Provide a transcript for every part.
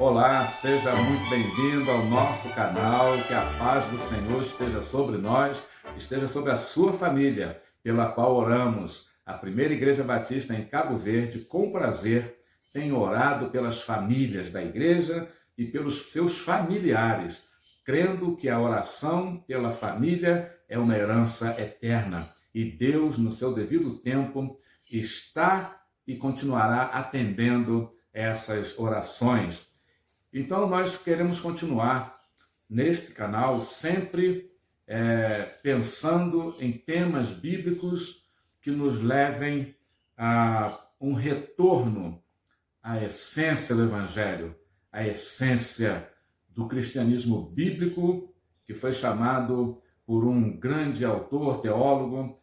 Olá, seja muito bem-vindo ao nosso canal, que a paz do Senhor esteja sobre nós, esteja sobre a sua família, pela qual oramos. A Primeira Igreja Batista em Cabo Verde, com prazer, tem orado pelas famílias da igreja e pelos seus familiares, crendo que a oração pela família é uma herança eterna e Deus, no seu devido tempo, está e continuará atendendo essas orações. Então, nós queremos continuar neste canal sempre pensando em temas bíblicos que nos levem a um retorno à essência do Evangelho, à essência do cristianismo bíblico, que foi chamado por um grande autor, teólogo,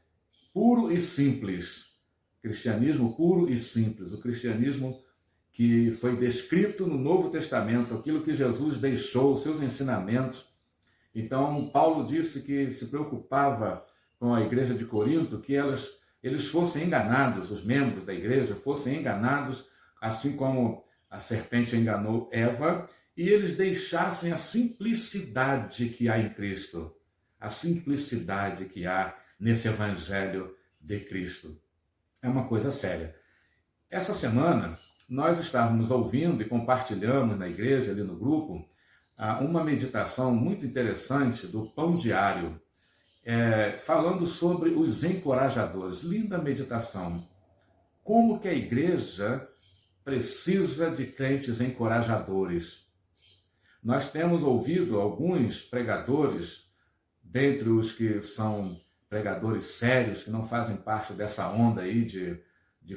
puro e simples. Cristianismo puro e simples, o cristianismo que foi descrito no Novo Testamento, aquilo que Jesus deixou, os seus ensinamentos. Então, Paulo disse que se preocupava com a igreja de Corinto, que eles fossem enganados, os membros da igreja fossem enganados, assim como a serpente enganou Eva, e eles deixassem a simplicidade que há em Cristo, a simplicidade que há nesse evangelho de Cristo. É uma coisa séria. Essa semana, nós estávamos ouvindo e compartilhamos na igreja, ali no grupo, uma meditação muito interessante do Pão Diário, falando sobre os encorajadores. Linda meditação. Como que a igreja precisa de crentes encorajadores. Nós temos ouvido alguns pregadores, dentre os que são pregadores sérios, que não fazem parte dessa onda aí de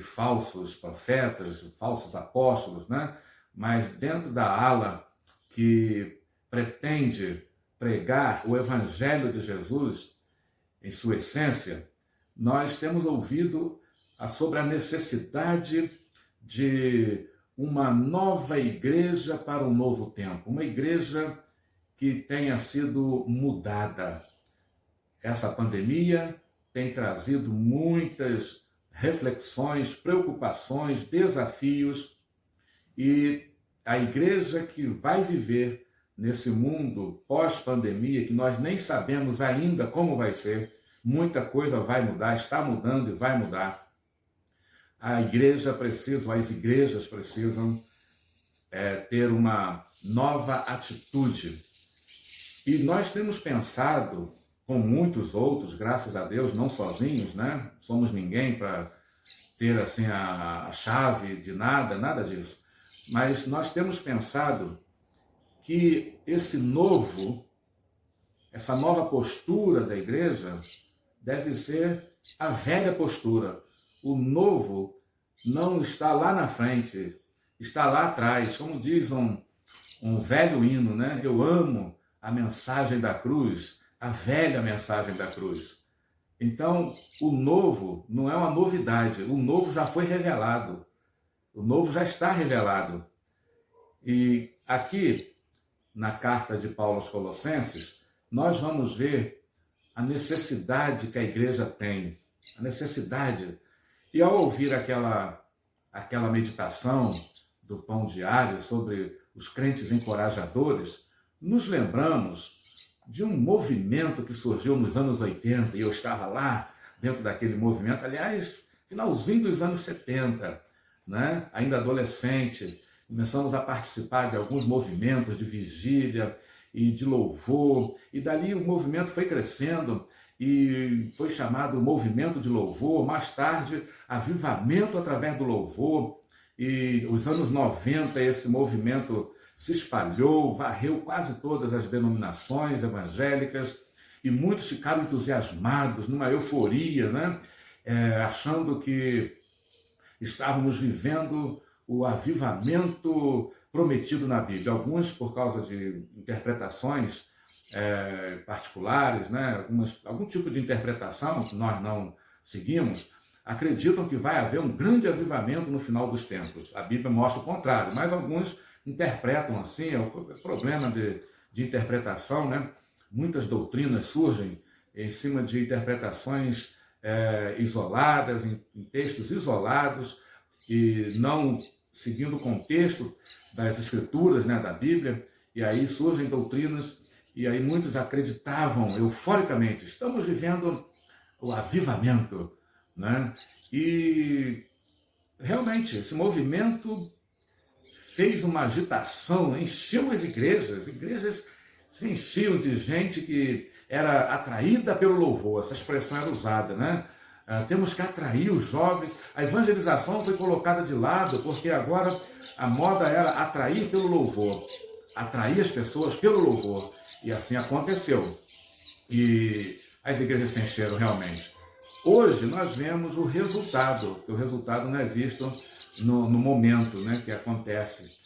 falsos profetas, falsos apóstolos, né? Mas dentro da ala que pretende pregar o Evangelho de Jesus em sua essência, nós temos ouvido sobre a necessidade de uma nova igreja para um novo tempo, uma igreja que tenha sido mudada. Essa pandemia tem trazido muitas reflexões, preocupações, desafios, e a igreja que vai viver nesse mundo pós-pandemia, que nós nem sabemos ainda como vai ser, muita coisa vai mudar, está mudando e vai mudar. A igreja precisa, as igrejas precisam ter uma nova atitude. E nós temos pensado, com muitos outros, graças a Deus, não sozinhos, né? Somos ninguém para ter assim a chave de nada, nada disso. Mas nós temos pensado que esse novo, essa nova postura da igreja deve ser a velha postura. O novo não está lá na frente, está lá atrás. Como diz um velho hino, né? Eu amo a mensagem da cruz, a velha mensagem da cruz. Então, o novo não é uma novidade, o novo já foi revelado, o novo já está revelado. E aqui, na carta de Paulo aos Colossenses, nós vamos ver a necessidade que a igreja tem, a necessidade. E ao ouvir aquela meditação do Pão Diário sobre os crentes encorajadores, nos lembramos de um movimento que surgiu nos anos 80, e eu estava lá dentro daquele movimento, aliás, finalzinho dos anos 70, né? Ainda adolescente, começamos a participar de alguns movimentos de vigília e de louvor, e dali o movimento foi crescendo, e foi chamado Movimento de Louvor, mais tarde Avivamento através do Louvor, e os anos 90 esse movimento se espalhou, varreu quase todas as denominações evangélicas, e muitos ficaram entusiasmados, numa euforia, né? Achando que estávamos vivendo o avivamento prometido na Bíblia. Alguns, por causa de interpretações particulares, né? Algum tipo de interpretação que nós não seguimos, acreditam que vai haver um grande avivamento no final dos tempos. A Bíblia mostra o contrário, mas alguns interpretam assim, é o problema de interpretação, né? Muitas doutrinas surgem em cima de interpretações isoladas, em textos isolados, e não seguindo o contexto das Escrituras, né, da Bíblia, e aí surgem doutrinas, e aí muitos acreditavam euforicamente, estamos vivendo o avivamento, né? E realmente esse movimento fez uma agitação, encheu as igrejas se enchiam de gente que era atraída pelo louvor, essa expressão era usada, né? Temos que atrair os jovens. A evangelização foi colocada de lado, porque agora a moda era atrair pelo louvor, atrair as pessoas pelo louvor. E assim aconteceu. E as igrejas se encheram realmente. Hoje nós vemos o resultado, que o resultado não é visto no momento, né, que acontece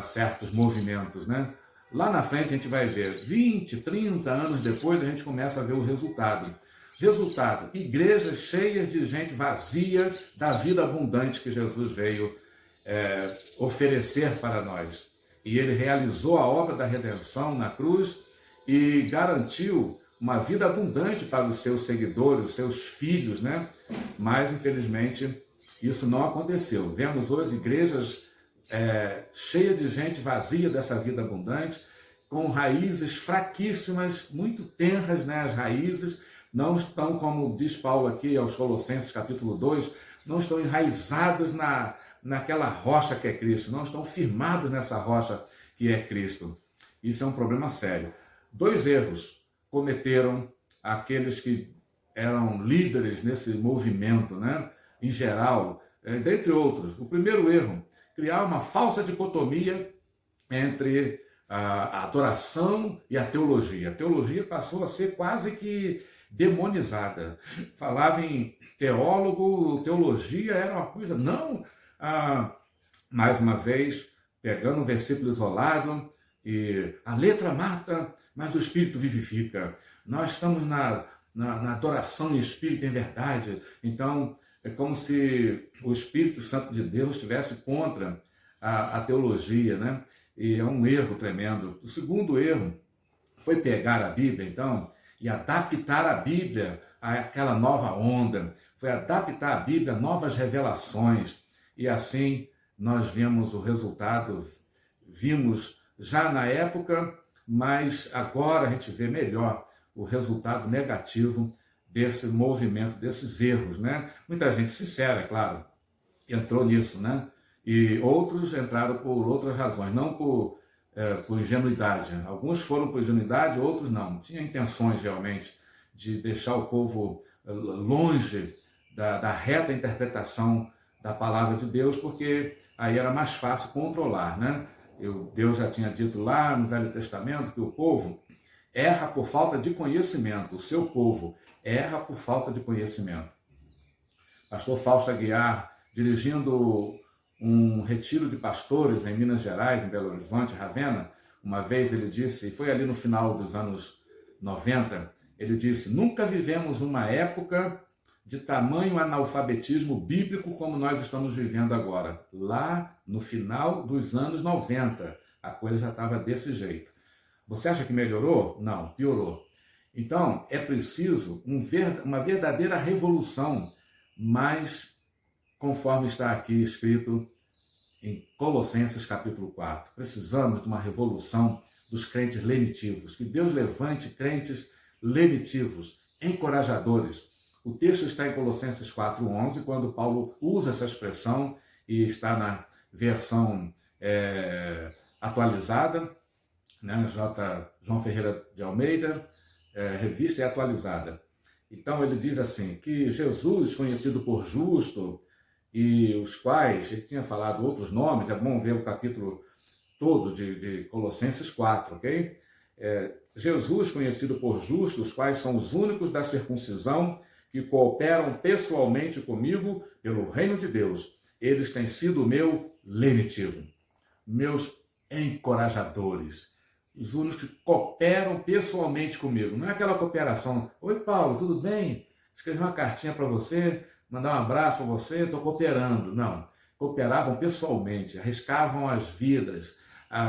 certos movimentos, né? Lá na frente a gente vai ver, 20, 30 anos depois a gente começa a ver o resultado. Resultado, igrejas cheias de gente vazia da vida abundante que Jesus veio oferecer para nós. E ele realizou a obra da redenção na cruz e garantiu uma vida abundante para os seus seguidores, os seus filhos, né? Mas, infelizmente, isso não aconteceu. Vemos hoje igrejas cheias de gente vazia dessa vida abundante, com raízes fraquíssimas, muito tenras, né? As raízes não estão, como diz Paulo aqui aos Colossenses capítulo 2, não estão enraizadas naquela rocha que é Cristo, não estão firmados nessa rocha que é Cristo. Isso é um problema sério. 2 erros cometeram aqueles que eram líderes nesse movimento, né? Em geral, dentre outros. O primeiro erro, criar uma falsa dicotomia entre a adoração e a teologia. A teologia passou a ser quase que demonizada. Falava em teólogo, teologia era uma coisa, não, mais uma vez, pegando um versículo isolado, e a letra mata, mas o Espírito vivifica. Nós estamos na adoração em Espírito e em verdade. Então, é como se o Espírito Santo de Deus estivesse contra a teologia, né? E é um erro tremendo. O segundo erro foi pegar a Bíblia, então, e adaptar a Bíblia àquela nova onda. Foi adaptar a Bíblia a novas revelações. E assim nós vimos o resultado, vimos já na época, mas agora a gente vê melhor o resultado negativo desse movimento, desses erros, né? Muita gente sincera, é claro, entrou nisso, né? E outros entraram por outras razões, não por ingenuidade. Alguns foram por ingenuidade, outros não. Tinha intenções realmente de deixar o povo longe da reta interpretação da palavra de Deus, porque aí era mais fácil controlar, né? Deus já tinha dito lá no Velho Testamento que o povo erra por falta de conhecimento. O seu povo erra por falta de conhecimento. Pastor Fausto Aguiar, dirigindo um retiro de pastores em Minas Gerais, em Belo Horizonte, Ravenna, uma vez ele disse, e foi ali no final dos anos 90, ele disse: nunca vivemos uma época de tamanho analfabetismo bíblico como nós estamos vivendo agora. Lá no final dos anos 90, a coisa já estava desse jeito. Você acha que melhorou? Não, piorou. Então, é preciso uma verdadeira revolução, mas conforme está aqui escrito em Colossenses capítulo 4, precisamos de uma revolução dos crentes lenitivos, que Deus levante crentes lenitivos, encorajadores. O texto está em Colossenses 4:11, quando Paulo usa essa expressão, e está na versão atualizada, né? João Ferreira de Almeida, revista e atualizada. Então ele diz assim, que Jesus, conhecido por justo, e os quais, ele tinha falado outros nomes, é bom ver o capítulo todo de Colossenses 4, ok? Jesus, conhecido por justo, os quais são os únicos da circuncisão que cooperam pessoalmente comigo pelo reino de Deus. Eles têm sido meu lenitivo, meus encorajadores, os únicos que cooperam pessoalmente comigo. Não é aquela cooperação, oi Paulo, tudo bem? Escrevi uma cartinha para você, mandar um abraço para você, estou cooperando. Não, cooperavam pessoalmente, arriscavam as vidas,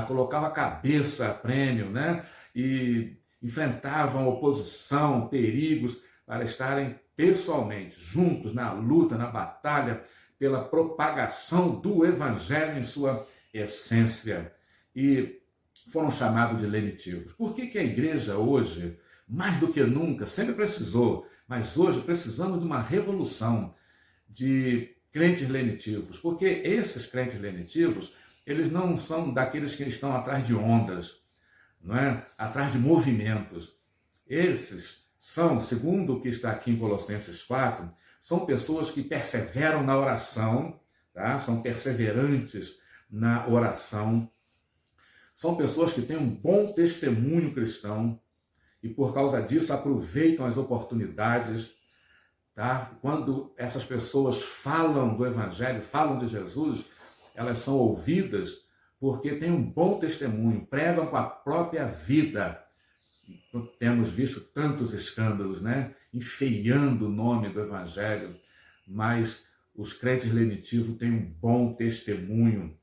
colocavam a cabeça a prêmio, né? E enfrentavam oposição, perigos, para estarem pessoalmente, juntos, na luta, na batalha, pela propagação do evangelho em sua essência. E foram chamados de lenitivos. Por que a igreja hoje, mais do que nunca, sempre precisou, mas hoje precisamos de uma revolução de crentes lenitivos? Porque esses crentes lenitivos, eles não são daqueles que estão atrás de ondas, não é? Atrás de movimentos. Esses são, segundo o que está aqui em Colossenses 4, são pessoas que perseveram na oração, tá? São perseverantes na oração. São pessoas que têm um bom testemunho cristão e, por causa disso, aproveitam as oportunidades. Tá? Quando essas pessoas falam do Evangelho, falam de Jesus, elas são ouvidas porque têm um bom testemunho, pregam com a própria vida. Temos visto tantos escândalos, né? Enfeiando o nome do Evangelho, mas os crentes lenitivos têm um bom testemunho.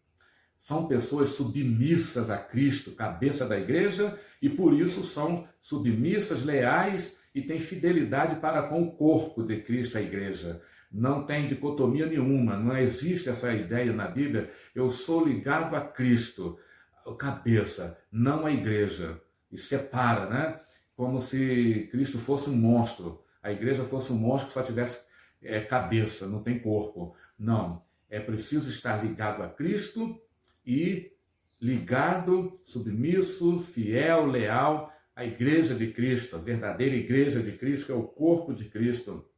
São pessoas submissas a Cristo, cabeça da igreja, e por isso são submissas, leais e têm fidelidade para com o corpo de Cristo, a igreja. Não tem dicotomia nenhuma, não existe essa ideia na Bíblia, eu sou ligado a Cristo, cabeça, não a igreja. E separa, né? Como se Cristo fosse um monstro, a igreja fosse um monstro que só tivesse cabeça, não tem corpo. Não, é preciso estar ligado a Cristo e ligado, submisso, fiel, leal à igreja de Cristo, a verdadeira igreja de Cristo, que é o corpo de Cristo.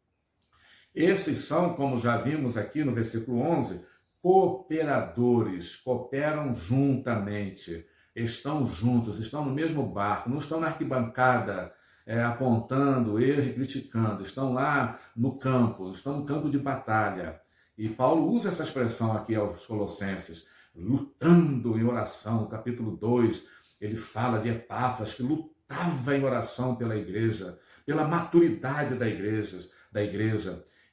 Esses são, como já vimos aqui no versículo 11, cooperadores, cooperam juntamente, estão juntos, estão no mesmo barco, não estão na arquibancada apontando erro e criticando, estão lá no campo, estão no campo de batalha. E Paulo usa essa expressão aqui aos Colossenses, lutando em oração. No capítulo 2, ele fala de Epáfras, que lutava em oração pela igreja, pela maturidade da igreja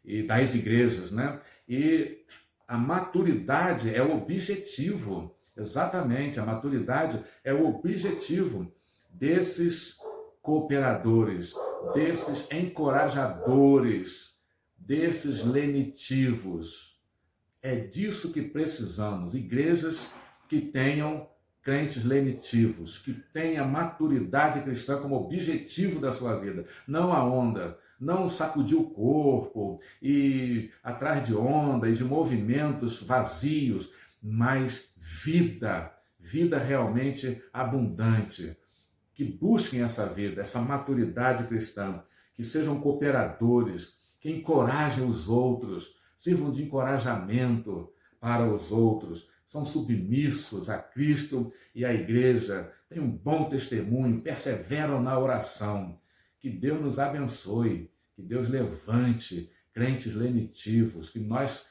e das igrejas, né? E a maturidade é o objetivo, exatamente, a maturidade é o objetivo desses cooperadores, desses encorajadores, desses lenitivos. É disso que precisamos, igrejas que tenham crentes lenitivos, que tenham a maturidade cristã como objetivo da sua vida, não a onda, não sacudir o corpo e atrás de ondas, de movimentos vazios, mas vida realmente abundante, que busquem essa vida, essa maturidade cristã, que sejam cooperadores, que encorajem os outros, sirvam de encorajamento para os outros, são submissos a Cristo e à igreja, têm um bom testemunho, perseveram na oração. Que Deus nos abençoe, que Deus levante crentes lenitivos, que nós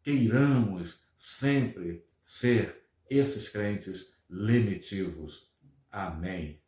queiramos sempre ser esses crentes lenitivos. Amém.